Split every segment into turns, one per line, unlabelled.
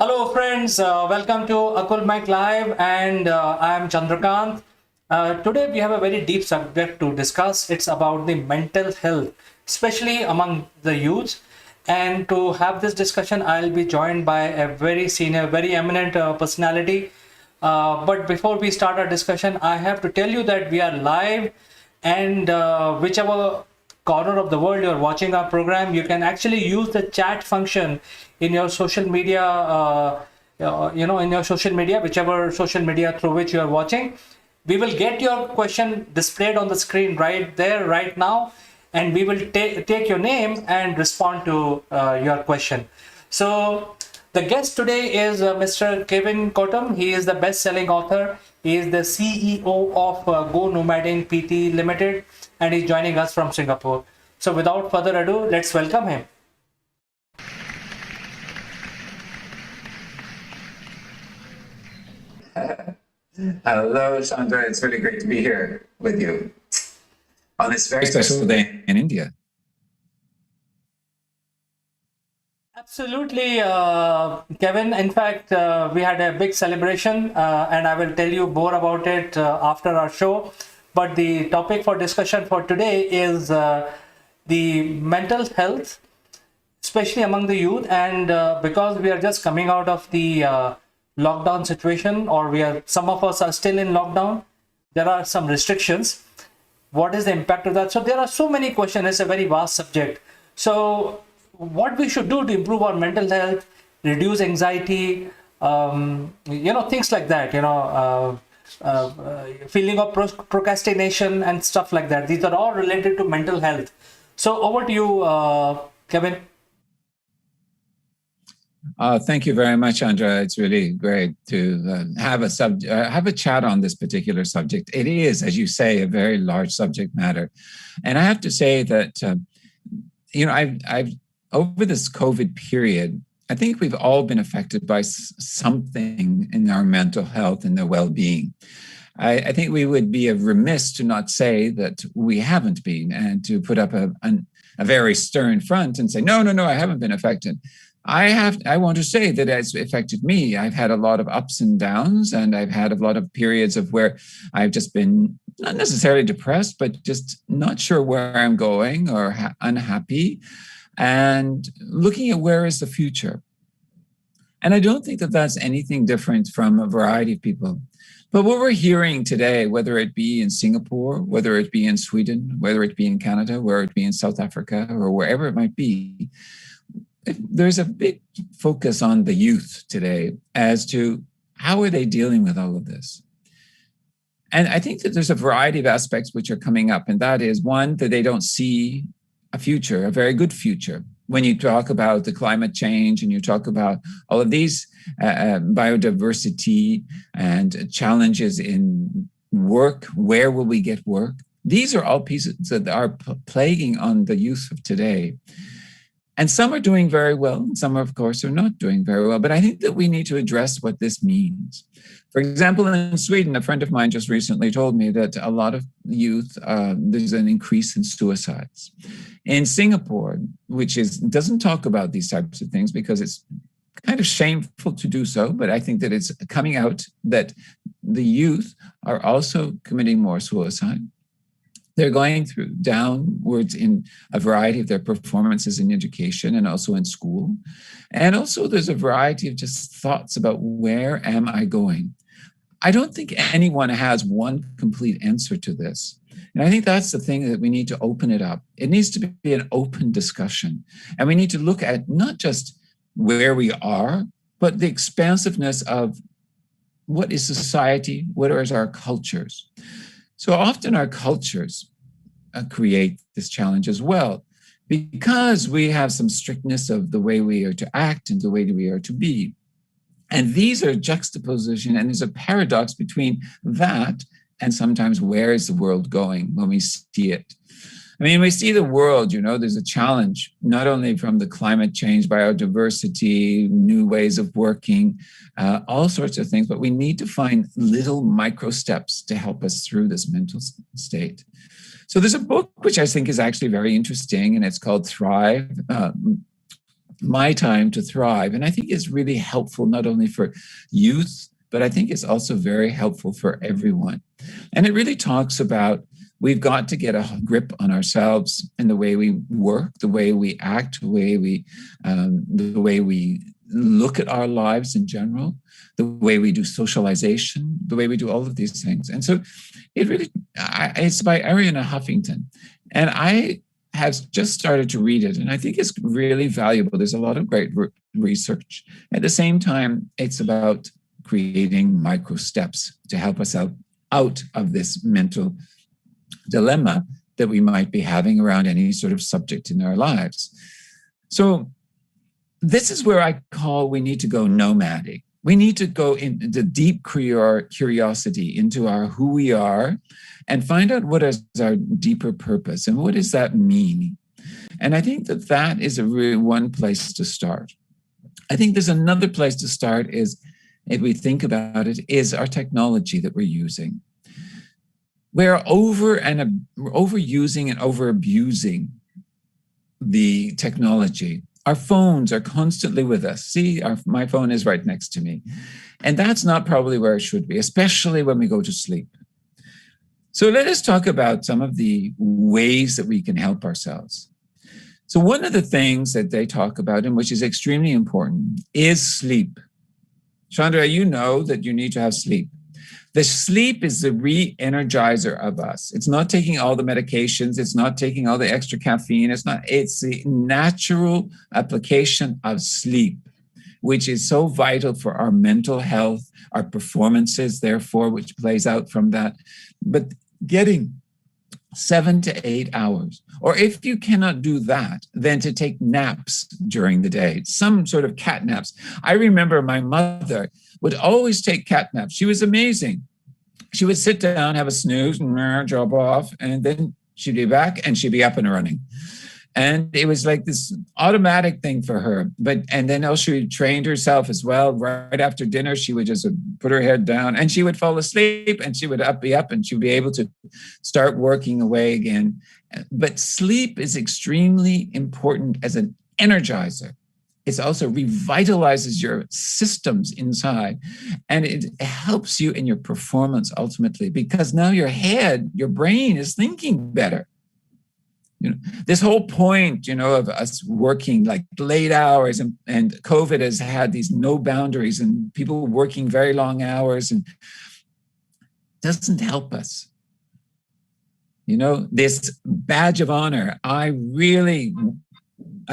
Hello, friends. Welcome to Akul Mike Live, and I am Chandrakant. Today, we have a very deep subject to discuss. It's about the mental health, especially among the youth. And to have this discussion, I'll be joined by a very senior, very eminent personality. But before we start our discussion, I have to tell you that we are live, and whichever corner of the world you're watching our program, you can actually use the chat function in your social media, in your social media, whichever social media through which you are watching. We will get your question displayed on the screen right there, right now, and we will take your name and respond to your question. So the guest today is Mr. Kevin Cottam. He is the best-selling author. He is the CEO of GoNomading Pte Ltd, and he's joining us from Singapore. So without further ado, let's welcome him.
Hello, Chandra. It's really great to be here with you on this very special day in India.
Absolutely, Kevin. In fact, we had a big celebration, and I will tell you more about it after our show. But the topic for discussion for today is the mental health, especially among the youth. And because we are just coming out of the lockdown situation, or some of us are still in lockdown, there are some restrictions. What is the impact of that? So there are so many questions. It's a very vast subject. So what we should do to improve our mental health, reduce anxiety, things like that, feeling of procrastination and stuff like that. These are all related to mental health. So over to you, Kevin.
Thank you very much, Andra. It's really great to have a chat on this particular subject. It is, as you say, a very large subject matter, and I have to say that I've over this COVID period, I think we've all been affected by something in our mental health and their well-being. I think we would be remiss to not say that we haven't been, and to put up a very stern front and say, no, I haven't been affected. I want to say that it's affected me. I've had a lot of ups and downs, and I've had a lot of periods of where I've just been not necessarily depressed, but just not sure where I'm going, or unhappy, and looking at where is the future. And I don't think that that's anything different from a variety of people. But what we're hearing today, whether it be in Singapore, whether it be in Sweden, whether it be in Canada, whether it be in South Africa, or wherever it might be, there's a big focus on the youth today as to how are they dealing with all of this. And I think that there's a variety of aspects which are coming up. And that is, one, that they don't see a future, a very good future. When you talk about the climate change and you talk about all of these biodiversity and challenges in work, where will we get work? These are all pieces that are plaguing on the youth of today. And some are doing very well, and some, of course, are not doing very well. But I think that we need to address what this means. For example, in Sweden, a friend of mine just recently told me that a lot of youth, there's an increase in suicides. In Singapore, which doesn't talk about these types of things because it's kind of shameful to do so, but I think that it's coming out that the youth are also committing more suicide. They're going through downwards in a variety of their performances in education and also in school. And also there's a variety of just thoughts about, where am I going? I don't think anyone has one complete answer to this. And I think that's the thing, that we need to open it up. It needs to be an open discussion. And we need to look at not just where we are, but the expansiveness of what is society, what are our cultures. So often our cultures create this challenge as well, because we have some strictness of the way we are to act and the way we are to be. And these are juxtaposition, and there's a paradox between that and sometimes where is the world going when we see it. I mean, we see the world, there's a challenge, not only from the climate change, biodiversity, new ways of working, all sorts of things, but we need to find little micro steps to help us through this mental state. So there's a book which I think is actually very interesting, and it's called Thrive. my time to thrive. And I think it's really helpful, not only for youth, but I think it's also very helpful for everyone. And it really talks about we've got to get a grip on ourselves and the way we work, the way we act, the way we look at our lives in general, the way we do socialization, the way we do all of these things. And so it's by Arianna Huffington. And I have just started to read it, and I think it's really valuable. There's a lot of great research. At the same time, it's about creating micro steps to help us out of this mental dilemma that we might be having around any sort of subject in our lives. So this is where I call we need to go nomading. We need to go into deep curiosity into who we are and find out what is our deeper purpose and what does that mean. And I think that is a really one place to start. I think there's another place to start is, if we think about it, is our technology that we're using. We're overusing and over abusing the technology. Our phones are constantly with us. See, my phone is right next to me. And that's not probably where it should be, especially when we go to sleep. So let us talk about some of the ways that we can help ourselves. So one of the things that they talk about, and which is extremely important, is sleep. Chandra, you know that you need to have sleep. The sleep is the re-energizer of us. It's not taking all the medications. It's not taking all the extra caffeine. It's the natural application of sleep, which is so vital for our mental health, our performances, therefore, which plays out from that. But getting 7 to 8 hours, or if you cannot do that, then to take naps during the day, some sort of cat naps. I remember my mother would always take cat naps. She was amazing. She would sit down, have a snooze, and drop off, and then she'd be back and she'd be up and running. And it was like this automatic thing for her. And then she trained herself as well. Right after dinner, she would just put her head down and she would fall asleep and she would be up and she'd be able to start working away again. But sleep is extremely important as an energizer. It also revitalizes your systems inside, and it helps you in your performance ultimately, because now your brain is thinking better. This whole point, of us working like late hours, and COVID has had these no boundaries and people working very long hours, and doesn't help us. This badge of honor, I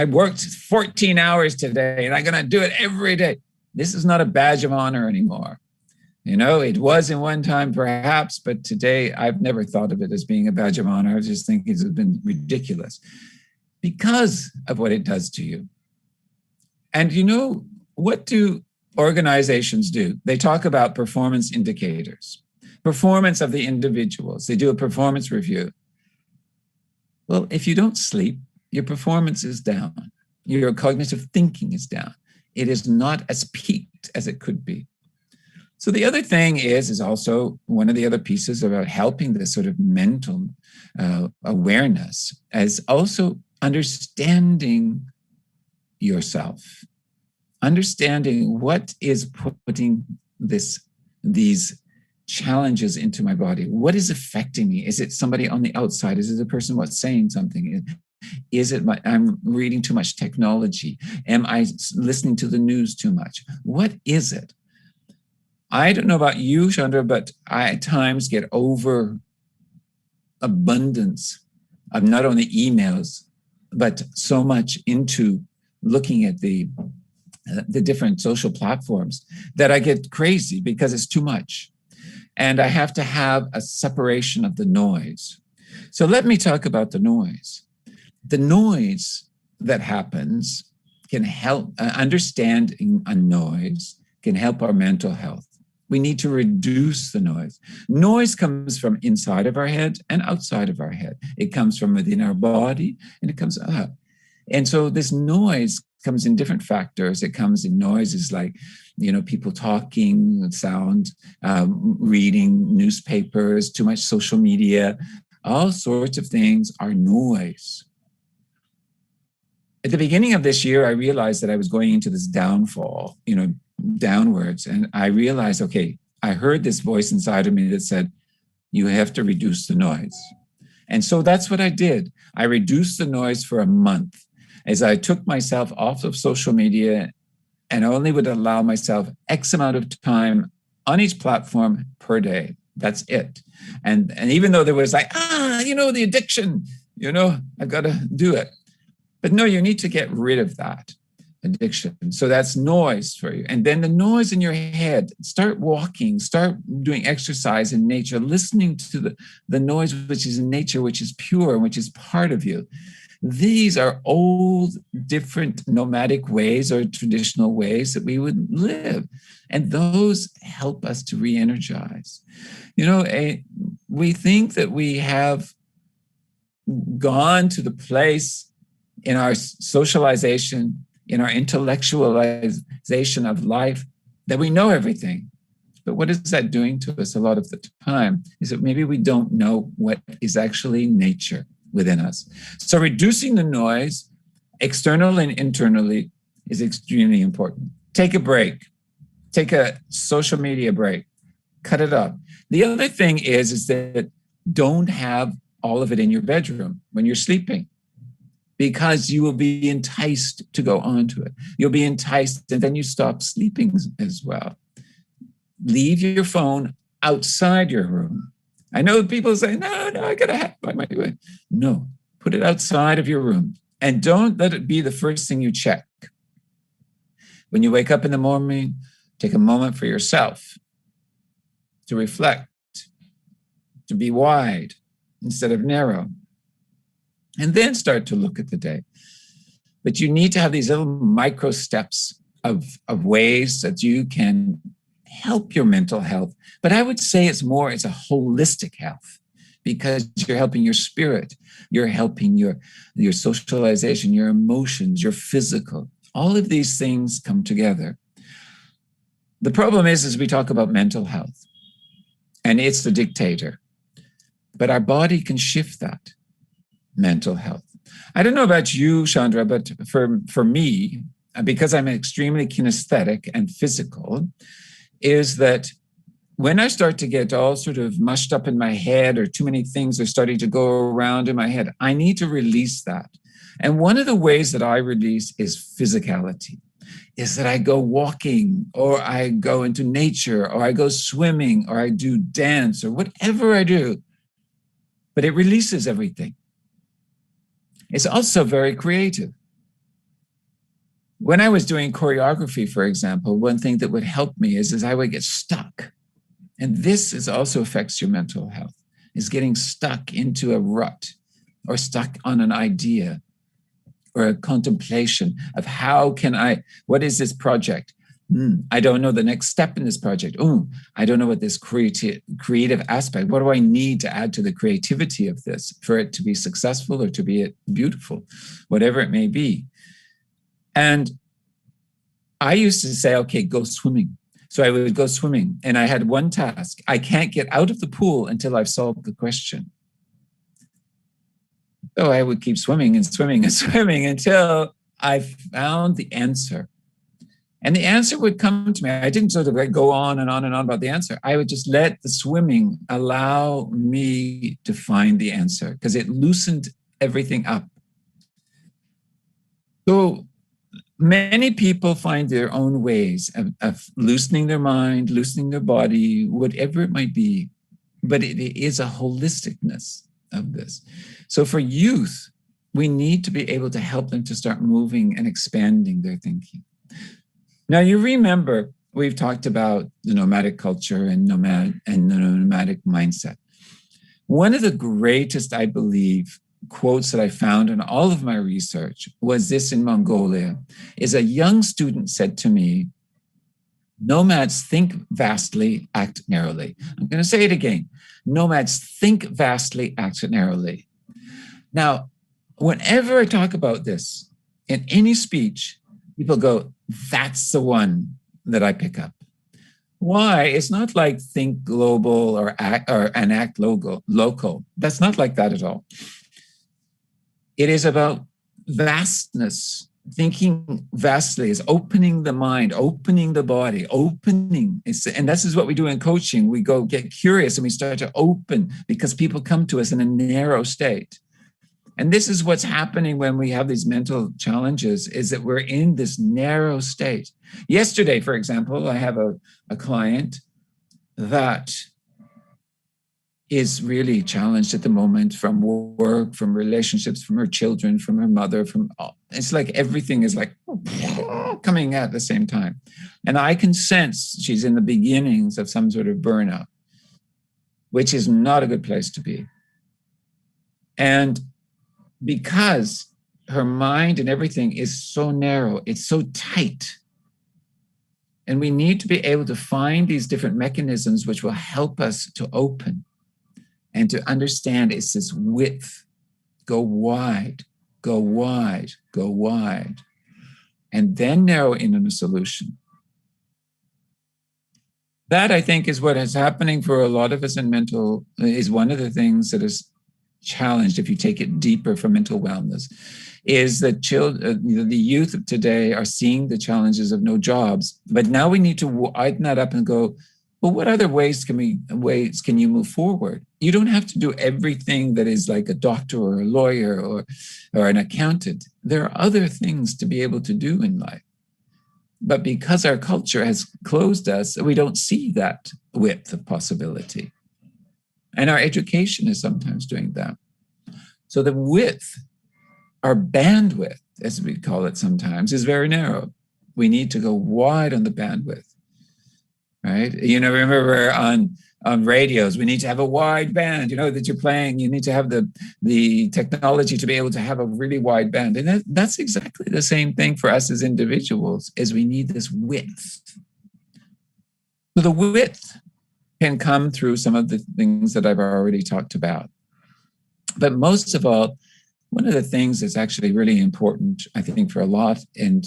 worked 14 hours today and I'm going to do it every day. This is not a badge of honor anymore. It was in one time perhaps, but today I've never thought of it as being a badge of honor. I just think it's been ridiculous because of what it does to you. And what do organizations do? They talk about performance indicators, performance of the individuals. They do a performance review. Well, if you don't sleep, your performance is down. Your cognitive thinking is down. It is not as peaked as it could be. So the other thing is also one of the other pieces about helping this sort of mental awareness is also understanding yourself, understanding what is putting these challenges into my body. What is affecting me? Is it somebody on the outside? Is it a person what's saying something? Is it I'm reading too much technology? Am I listening to the news too much? What is it? I don't know about you, Chandra, but I at times get over abundance of not only emails, but so much into looking at the different social platforms that I get crazy because it's too much. And I have to have a separation of the noise. So let me talk about the noise. The noise that happens can help, understanding a noise can help our mental health. We need to reduce the noise. Noise comes from inside of our head and outside of our head. It comes from within our body and it comes out. And so this noise comes in different factors. It comes in noises like, people talking, sound, reading newspapers, too much social media, all sorts of things are noise. At the beginning of this year, I realized that I was going into this downfall, downwards. And I realized, okay, I heard this voice inside of me that said, you have to reduce the noise. And so that's what I did. I reduced the noise for a month as I took myself off of social media and only would allow myself X amount of time on each platform per day. That's it. And even though there was like, the addiction, I've got to do it. But no, you need to get rid of that addiction. So that's noise for you. And then the noise in your head, start walking, start doing exercise in nature, listening to the noise which is in nature, which is pure, which is part of you. These are old, different nomadic ways or traditional ways that we would live. And those help us to re-energize. We think that we have gone to the place in our socialization, in our intellectualization of life, that we know everything. But what is that doing to us a lot of the time is that maybe we don't know what is actually nature within us. So reducing the noise, externally and internally, is extremely important. Take a break. Take a social media break. Cut it up. The other thing is that don't have all of it in your bedroom when you're sleeping, because you will be enticed to go onto it. You'll be enticed, and then you stop sleeping as well. Leave your phone outside your room. I know people say, no, I got to have my way. No, put it outside of your room, and don't let it be the first thing you check. When you wake up in the morning, take a moment for yourself to reflect, to be wide instead of narrow, and then start to look at the day. But you need to have these little micro steps of ways that you can help your mental health. But I would say it's a holistic health, because you're helping your spirit, you're helping your socialization, your emotions, your physical. All of these things come together. The problem is we talk about mental health, and it's the dictator. But our body can shift that mental health. I don't know about you, Chandra, but for me, because I'm extremely kinesthetic and physical, is that when I start to get all sort of mushed up in my head, or too many things are starting to go around in my head, I need to release that. And one of the ways that I release is physicality, is that I go walking, or I go into nature, or I go swimming, or I do dance, or whatever I do. But it releases everything. It's also very creative. When I was doing choreography, for example, one thing that would help me is I would get stuck. And this also affects your mental health, is getting stuck into a rut, or stuck on an idea, or a contemplation of what is this project? I don't know the next step in this project. I don't know what this creative aspect, what do I need to add to the creativity of this for it to be successful, or to be beautiful, whatever it may be. And I used to say, okay, go swimming. So I would go swimming, and I had one task. I can't get out of the pool until I've solved the question. So I would keep swimming and swimming and swimming until I found the answer. And the answer would come to me. I didn't sort of go on and on and on about the answer. I would just let the swimming allow me to find the answer, because it loosened everything up. So many people find their own ways of loosening their mind, loosening their body, whatever it might be. But it is a holisticness of this. So for youth, we need to be able to help them to start moving and expanding their thinking. Now, you remember we've talked about the nomadic culture and the nomadic mindset. One of the greatest, I believe, quotes that I found in all of my research was this in Mongolia, is a young student said to me, nomads think vastly, act narrowly. I'm going to say it again. Nomads think vastly, act narrowly. Now, whenever I talk about this in any speech, people go, that's the one that I pick up. Why? It's not like think global or act local. That's not like that at all. It is about vastness. Thinking vastly is opening the mind, opening the body, opening. And this is what we do in coaching. We go get curious and we start to open because people come to us in a narrow state. And this is what's happening when we have these mental challenges, is that we're in this narrow state. Yesterday, for example, I have a client that is really challenged at the moment, from work, from relationships, from her children, from her mother, it's like everything is like coming at the same time. And I can sense she's in the beginnings of some sort of burnout, which is not a good place to be. And because her mind and everything is so narrow, it's so tight. And we need to be able to find these different mechanisms which will help us to open and to understand it's this width. Go wide, go wide, go wide, and then narrow in on a solution. That, I think, is what is happening for a lot of us in mental, is one of the things that is challenged, if you take it deeper for mental wellness, is that the youth of today are seeing the challenges of no jobs. But now we need to widen that up and go, well, what other ways can you move forward? You don't have to do everything that is like a doctor or a lawyer or an accountant. There are other things to be able to do in life. But because our culture has closed us, we don't see that width of possibility. And our education is sometimes doing that. So the width, our bandwidth, as we call it sometimes, is very narrow. We need to go wide on the bandwidth. Right? Remember on radios, we need to have a wide band, that you're playing. You need to have the technology to be able to have a really wide band. And that's exactly the same thing for us as individuals, is we need this width. So the width can come through some of the things that I've already talked about. But most of all, one of the things that's actually really important, I think, for a lot, and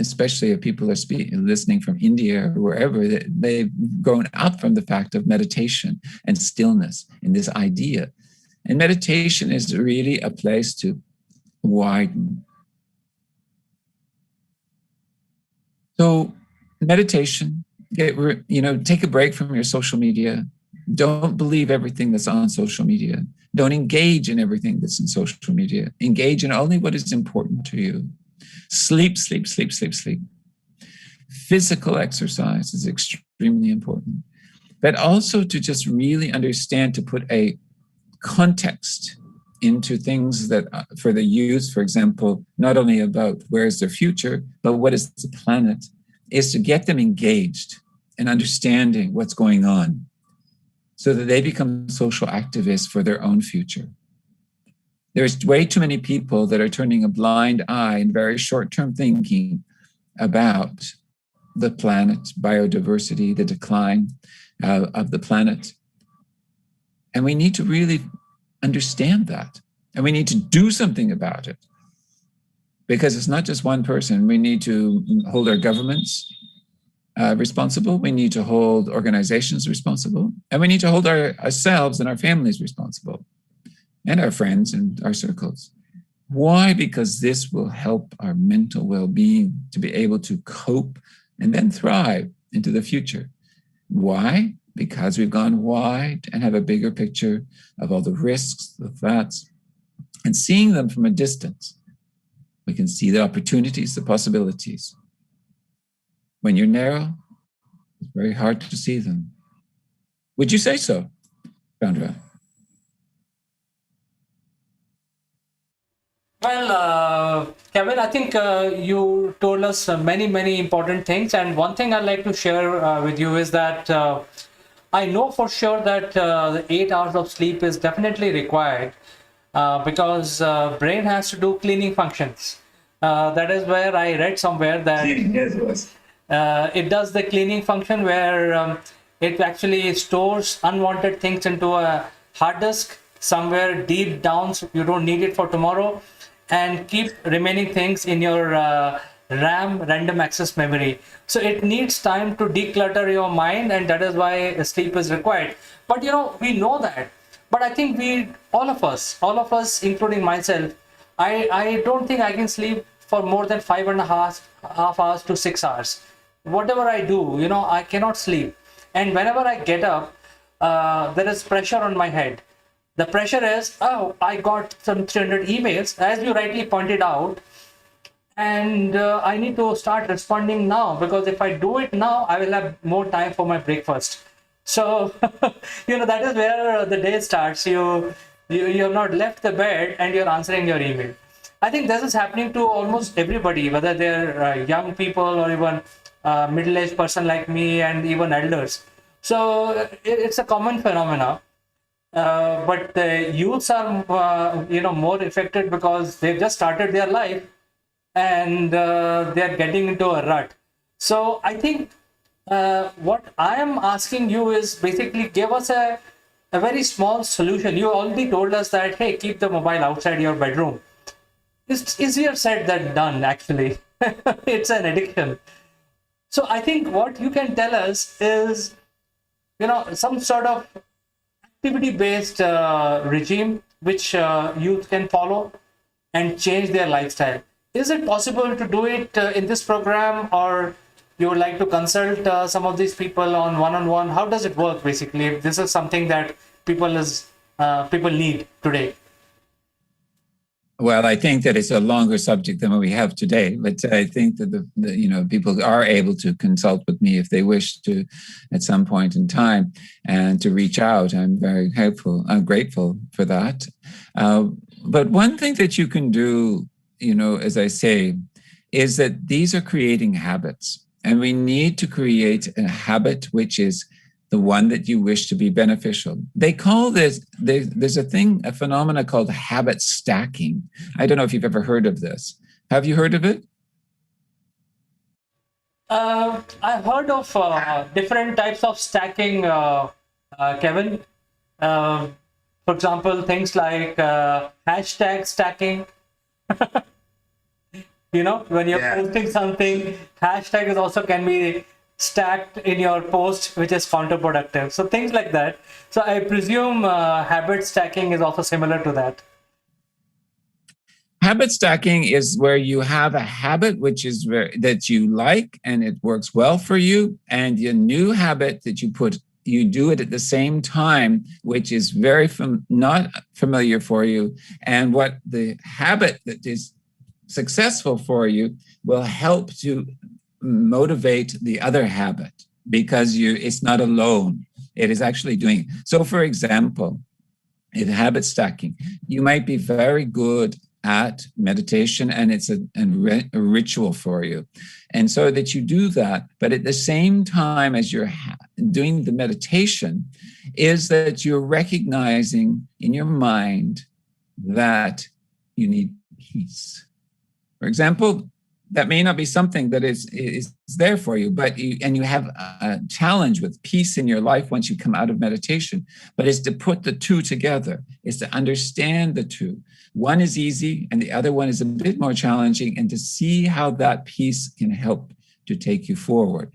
especially if people are listening from India or wherever, they've grown up from the fact of meditation and stillness and this idea. And meditation is really a place to widen. So meditation, take a break from your social media. Don't believe everything that's on social media. Don't engage in everything that's in social media. Engage in only what is important to you. Sleep, sleep, sleep, sleep, sleep. Physical exercise is extremely important, but also to just really understand, to put a context into things that for the youth, for example, not only about where's their future, but what is the planet, is to get them engaged and understanding what's going on so that they become social activists for their own future. There's way too many people that are turning a blind eye and very short-term thinking about the planet, biodiversity, the decline of the planet. And we need to really understand that. And we need to do something about it. Because it's not just one person. We need to hold our governments responsible. We need to hold organizations responsible. And we need to hold ourselves and our families responsible. And our friends and our circles. Why? Because this will help our mental well-being to be able to cope and then thrive into the future. Why? Because we've gone wide and have a bigger picture of all the risks, the threats, and seeing them from a distance. We can see the opportunities, the possibilities. When you're narrow, it's very hard to see them. Would you say so, Chandra?
Well, Kevin, I think you told us many, many important things. And one thing I'd like to share with you is that I know for sure that the 8 hours of sleep is definitely required because brain has to do cleaning functions. That is where I read somewhere that it does the cleaning function where it actually stores unwanted things into a hard disk somewhere deep down, so you don't need it for tomorrow, and keep remaining things in your RAM, random access memory. So it needs time to declutter your mind, and that is why sleep is required. But we know that. But I think all of us, including myself, I don't think I can sleep for more than 5.5 hours to 6 hours. Whatever I do, I cannot sleep. And whenever I get up, there is pressure on my head. The pressure is, oh, I got some 300 emails, as you rightly pointed out, and I need to start responding now, because if I do it now, I will have more time for my breakfast. So, that is where the day starts. You have not left the bed and you're answering your email. I think this is happening to almost everybody, whether they're young people or even middle-aged person like me, and even elders. So it's a common phenomena. But the youths are, more affected because they've just started their life, and they're getting into a rut. So I think what I am asking you is basically give us a very small solution. You already told us that, hey, keep the mobile outside your bedroom. It's easier said than done, actually. It's an addiction. So I think what you can tell us is, some sort of activity-based regime which youth can follow and change their lifestyle. Is it possible to do it in this program, or you would like to consult some of these people on one-on-one? How does it work, basically, if this is something that people need today?
Well, I think that it's a longer subject than what we have today, but I think that the people are able to consult with me if they wish to at some point in time, and to reach out. I'm very helpful. I'm grateful for that. But one thing that you can do, as I say, is that these are creating habits, and we need to create a habit which is the one that you wish to be beneficial. They call this, there's a phenomena called habit stacking. I don't know if you've ever heard of this. Have you heard of it?
I've heard of different types of stacking, Kevin. For example, things like hashtag stacking. When you're posting something, hashtag is also can be stacked in your post, which is counterproductive. So things like that. So I presume habit stacking is also similar to that.
Habit stacking is where you have a habit which is that you like and it works well for you, and your new habit that you do it at the same time, which is very not familiar for you, and what the habit that is successful for you will help to motivate the other habit, because it's not alone. It is actually doing. So, for example, in habit stacking, you might be very good at meditation, and it's a ritual for you. And so that you do that, but at the same time as you're doing the meditation, is that you're recognizing in your mind that you need peace. For example, that may not be something that is there for you, but you have a challenge with peace in your life once you come out of meditation, but it's to put the two together, is to understand the two. One is easy and the other one is a bit more challenging, and to see how that peace can help to take you forward.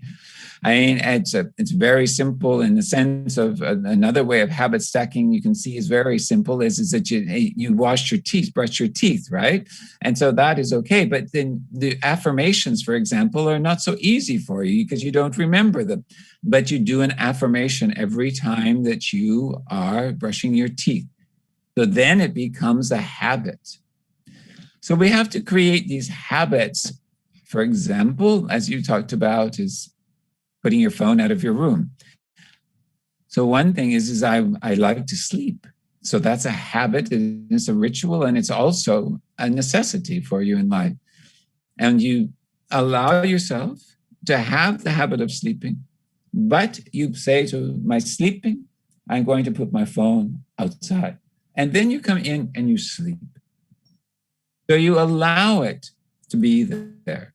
I mean, it's very simple in the sense of another way of habit stacking you can see is very simple, is that you wash your teeth, brush your teeth, right? And so that is okay. But then the affirmations, for example, are not so easy for you because you don't remember them. But you do an affirmation every time that you are brushing your teeth. So then it becomes a habit. So we have to create these habits. For example, as you talked about, is putting your phone out of your room. So one thing is I like to sleep. So that's a habit, it's a ritual, and it's also a necessity for you in life. And you allow yourself to have the habit of sleeping, but you say to my sleeping, I'm going to put my phone outside. And then you come in and you sleep. So you allow it to be there,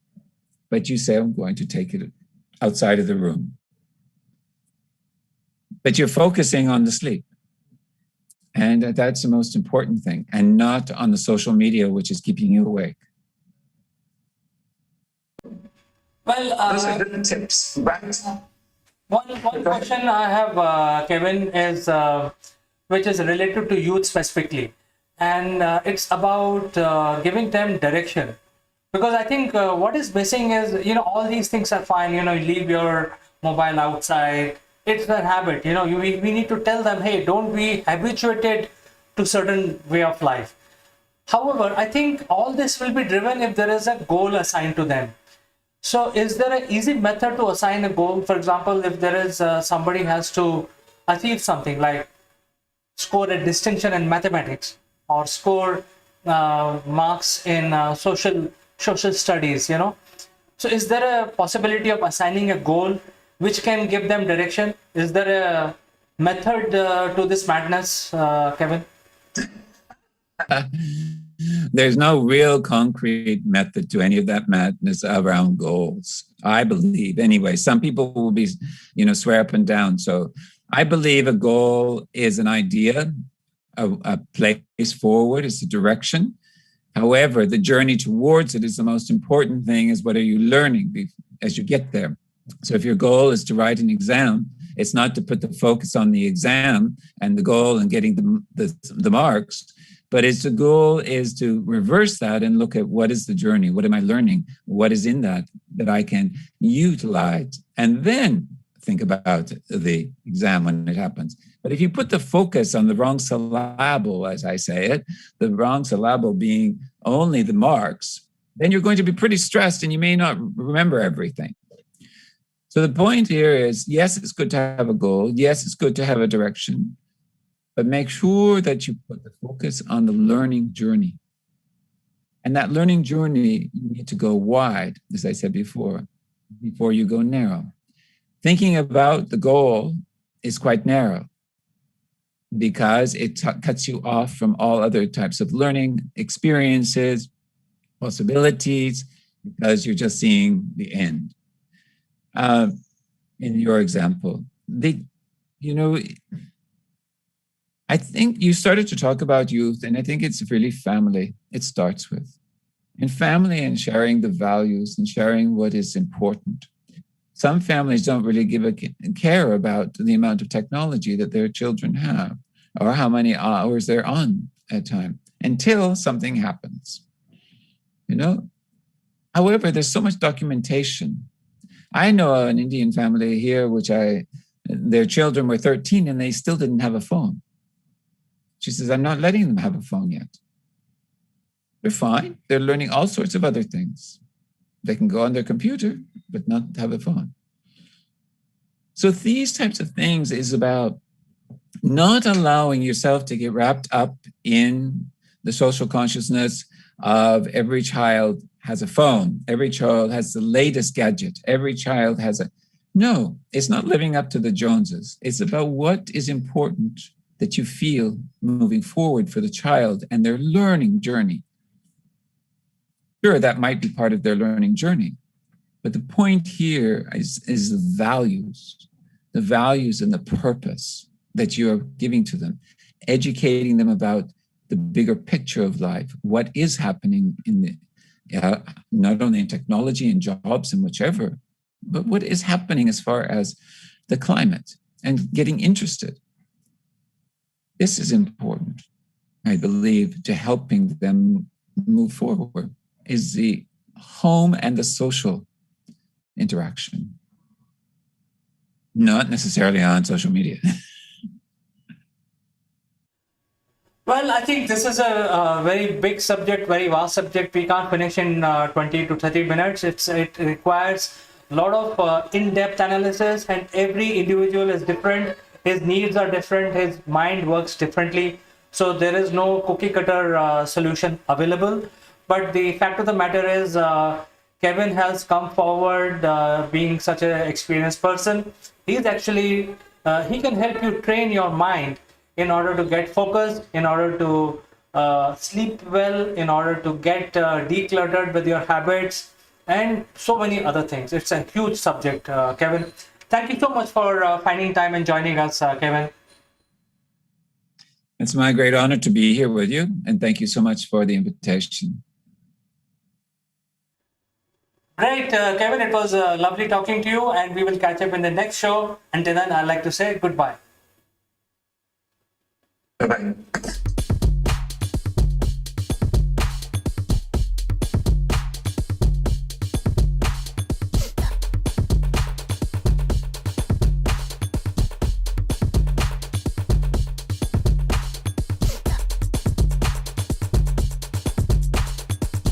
but you say, I'm going to take it outside of the room. But you're focusing on the sleep. And that's the most important thing, and not on the social media, which is keeping you awake.
Well, those are good tips. One question I have, Kevin, is which is related to youth specifically. and it's about giving them direction. Because I think what is missing is, all these things are fine. You leave your mobile outside. It's their habit. We need to tell them, hey, don't be habituated to certain way of life. However, I think all this will be driven if there is a goal assigned to them. So is there an easy method to assign a goal? For example, if there is somebody has to achieve something like score a distinction in mathematics, or score marks in social studies. So is there a possibility of assigning a goal which can give them direction? Is there a method to this madness, Kevin?
There's no real concrete method to any of that madness around goals, I believe. Anyway, some people will be, swear up and down. So I believe a goal is an idea, a place forward, is a direction. However, the journey towards it is the most important thing. Is what are you learning as you get there? So if your goal is to write an exam, it's not to put the focus on the exam and the goal and getting the marks, but the goal is to reverse that and look at what is the journey, what am I learning, what is in that I can utilize, and then think about the exam when it happens. But if you put the focus on the wrong syllable, as I say it, the wrong syllable being only the marks, then you're going to be pretty stressed and you may not remember everything. So the point here is, yes, it's good to have a goal. Yes, it's good to have a direction, but make sure that you put the focus on the learning journey. And that learning journey, you need to go wide, as I said before you go narrow. Thinking about the goal is quite narrow because it cuts you off from all other types of learning experiences, possibilities, because you're just seeing the end. In your example, I think you started to talk about youth, and I think it's really family it starts with. In family and sharing the values and sharing what is important. Some families don't really give a care about the amount of technology that their children have or how many hours they're on at a time until something happens. However, there's so much documentation. I know an Indian family here, their children were 13 and they still didn't have a phone. She says, I'm not letting them have a phone yet. They're fine. They're learning all sorts of other things. They can go on their computer, but not have a phone. So these types of things is about not allowing yourself to get wrapped up in the social consciousness of every child has a phone. Every child has the latest gadget. Every child has No, it's not living up to the Joneses. It's about what is important that you feel moving forward for the child and their learning journey. Sure, that might be part of their learning journey, but the point here is the values and the purpose that you are giving to them, educating them about the bigger picture of life, what is happening not only in technology and jobs and whichever, but what is happening as far as the climate and getting interested. This is important, I believe, to helping them move forward, is the home and the social interaction, not necessarily on social media.
Well, I think this is a very big subject, very vast subject. We can't finish in 20 to 30 minutes. It requires a lot of in-depth analysis, and every individual is different. His needs are different. His mind works differently. So there is no cookie cutter solution available. But the fact of the matter is, Kevin has come forward being such an experienced person. He's actually, he can help you train your mind in order to get focused, in order to sleep well, in order to get decluttered with your habits, and so many other things. It's a huge subject, Kevin. Thank you so much for finding time and joining us, Kevin.
It's my great honor to be here with you, and thank you so much for the invitation.
Great, Kevin. It was lovely talking to you, and we will catch up in the next show. Until then, I'd like to say goodbye.
Bye-bye.